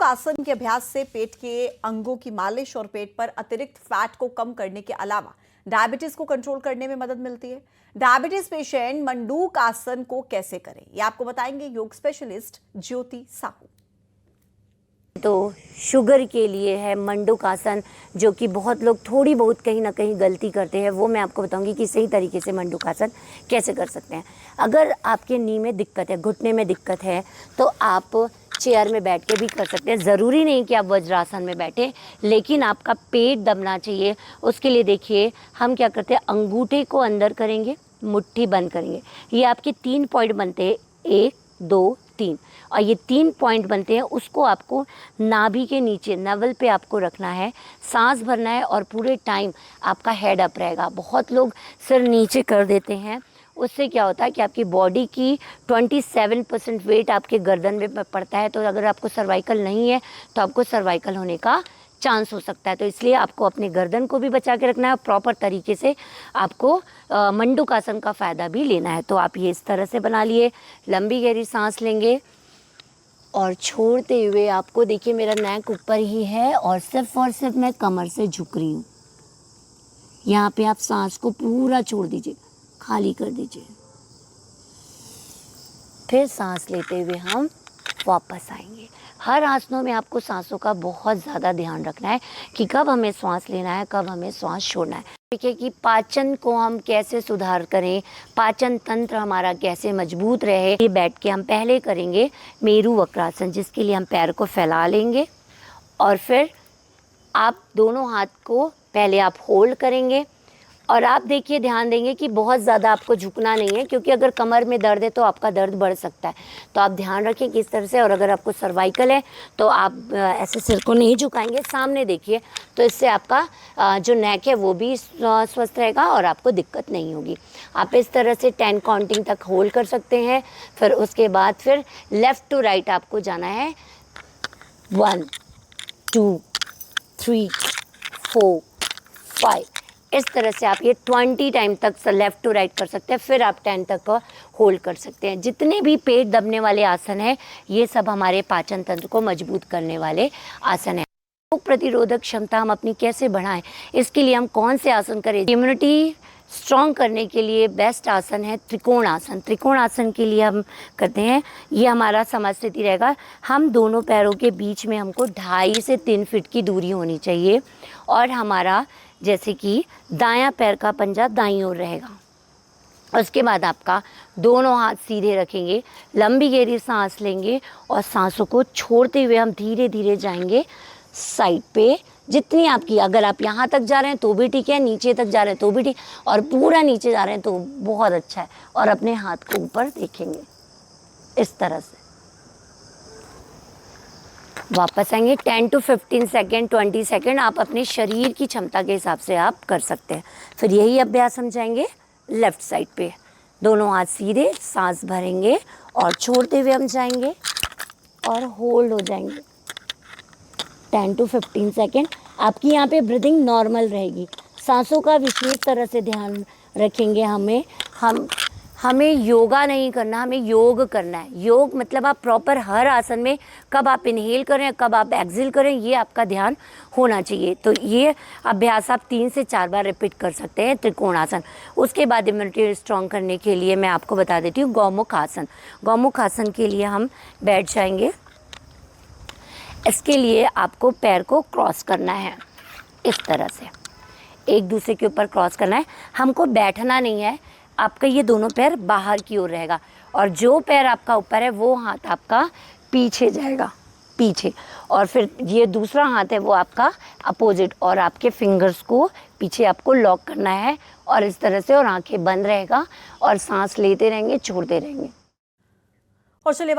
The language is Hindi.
आसन के अभ्यास से पेट के अंगों की मालिश और पेट पर अतिरिक्त फैट को कम करने के अलावा डायबिटीज को कंट्रोल करने में मदद मिलती है। डायबिटीज पेशेंट मंडूक आसन को कैसे करें, ये आपको बताएंगे योग स्पेशलिस्ट ज्योति साहू। तो शुगर के लिए है मंडूक आसन, जो कि बहुत लोग थोड़ी बहुत कहीं ना कहीं गलती करते हैं। वो मैं आपको बताऊंगी कि सही तरीके से मंडूक आसन कैसे कर सकते हैं। अगर आपके नी में दिक्कत है, घुटने में दिक्कत है, तो आप चेयर में बैठ के भी कर सकते हैं। ज़रूरी नहीं कि आप वज्रासन में बैठें, लेकिन आपका पेट दबना चाहिए। उसके लिए देखिए हम क्या करते हैं, अंगूठे को अंदर करेंगे, मुट्ठी बंद करेंगे। ये आपके 3 पॉइंट बनते हैं, 1 2 3, और ये 3 पॉइंट बनते हैं। उसको आपको नाभि के नीचे नवल पे आपको रखना है, सांस भरना है और पूरे टाइम आपका हेड अप रहेगा। बहुत लोग सिर नीचे कर देते हैं, उससे क्या होता है कि आपकी बॉडी की 27% वेट आपके गर्दन में पड़ता है। तो अगर आपको सर्वाइकल नहीं है तो आपको सर्वाइकल होने का चांस हो सकता है। तो इसलिए आपको अपने गर्दन को भी बचा के रखना है और प्रॉपर तरीके से आपको मंडूक आसन का फ़ायदा भी लेना है। तो आप ये इस तरह से बना लिए, लंबी गहरी सांस लेंगे और छोड़ते हुए आपको देखिए मेरा नेक ऊपर ही है और सिर्फ मैं कमर से झुक रही हूँ। यहाँ पे आप सांस को पूरा छोड़ दीजिए, खाली कर दीजिए। फिर सांस लेते हुए हम वापस आएंगे। हर आसनों में आपको सांसों का बहुत ज़्यादा ध्यान रखना है कि कब हमें श्वास लेना है, कब हमें श्वास छोड़ना है। देखिए कि पाचन को हम कैसे सुधार करें, पाचन तंत्र हमारा कैसे मजबूत रहे। ये बैठ के हम पहले करेंगे मेरु वक्रासन, जिसके लिए हम पैर को फैला लेंगे और फिर आप दोनों हाथ को पहले आप होल्ड करेंगे। और आप देखिए ध्यान देंगे कि बहुत ज़्यादा आपको झुकना नहीं है, क्योंकि अगर कमर में दर्द है तो आपका दर्द बढ़ सकता है। तो आप ध्यान रखें किस तरह से। और अगर आपको सर्वाइकल है तो आप ऐसे सिर को नहीं झुकाएंगे, सामने देखिए। तो इससे आपका जो नेक है वो भी स्वस्थ रहेगा और आपको दिक्कत नहीं होगी। आप इस तरह से 10 काउंटिंग तक होल्ड कर सकते हैं। फिर उसके बाद फिर लेफ़्ट टू राइट आपको जाना है। 1 2 3 4 5। इस तरह से आप ये 20 टाइम तक लेफ़्ट टू राइट कर सकते हैं। फिर आप 10 तक होल्ड कर सकते हैं। जितने भी पेट दबने वाले आसन हैं, ये सब हमारे पाचन तंत्र को मजबूत करने वाले आसन हैं। रोग प्रतिरोधक क्षमता हम अपनी कैसे बढ़ाएं, इसके लिए हम कौन से आसन करें। इम्यूनिटी स्ट्रॉन्ग करने के लिए बेस्ट आसन है त्रिकोण आसन। त्रिकोण आसन के लिए हम करते हैं, ये हमारा समस्थिति रहेगा। हम दोनों पैरों के बीच में हमको 2.5 से 3 फीट की दूरी होनी चाहिए। और हमारा जैसे कि दायां पैर का पंजा दाईं ओर रहेगा। उसके बाद आपका दोनों हाथ सीधे रखेंगे, लंबी गहरी सांस लेंगे और सांसों को छोड़ते हुए हम धीरे धीरे जाएंगे साइड पे। जितनी आपकी, अगर आप यहाँ तक जा रहे हैं तो भी ठीक है, नीचे तक जा रहे हैं तो भी ठीक, और पूरा नीचे जा रहे हैं तो बहुत अच्छा है। और अपने हाथ को ऊपर देखेंगे इस तरह से। वापस आएंगे। 10 to 15 सेकेंड, 20 सेकेंड आप अपने शरीर की क्षमता के हिसाब से आप कर सकते हैं। फिर यही अभ्यास हम जाएंगे लेफ़्ट साइड पे। दोनों हाथ सीधे, सांस भरेंगे और छोड़ते हुए हम जाएंगे और होल्ड हो जाएंगे 10 to 15 सेकेंड। आपकी यहाँ पे ब्रीदिंग नॉर्मल रहेगी। सांसों का विशेष तरह से ध्यान रखेंगे। हमें योगा नहीं करना, हमें योग करना है। योग मतलब आप प्रॉपर हर आसन में कब आप इनहेल करें, कब आप एक्सहेल करें, ये आपका ध्यान होना चाहिए। तो ये अभ्यास आप 3 से 4 बार रिपीट कर सकते हैं, त्रिकोण आसन। उसके बाद इम्यूनिटी स्ट्रॉन्ग करने के लिए मैं आपको बता देती हूँ गौमुख आसन। गौमुख आसन के लिए हम बैठ जाएंगे। इसके लिए आपको पैर को क्रॉस करना है, इस तरह से एक दूसरे के ऊपर क्रॉस करना है। हमको बैठना नहीं है, आपका ये दोनों पैर बाहर की ओर रहेगा और जो पैर आपका ऊपर है वो हाथ आपका पीछे जाएगा, पीछे। और फिर ये दूसरा हाथ है वो आपका अपोजिट, और आपके फिंगर्स को पीछे आपको लॉक करना है और इस तरह से, और आंखें बंद रहेगा और सांस लेते रहेंगे, छोड़ते रहेंगे। और चलिए